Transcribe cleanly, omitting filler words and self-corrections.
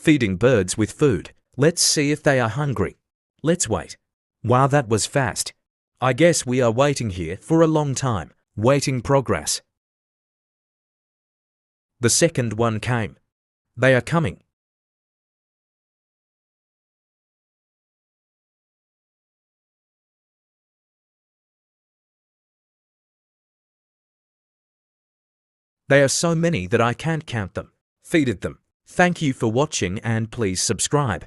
feeding birds with food. Let's see if they are hungry. Let's wait. Wow, that was fast. I guess we are waiting here for a long time. Waiting progress. The second one came. They are coming. They are so many that I can't count them. Feeded them. Thank you for watching and please subscribe.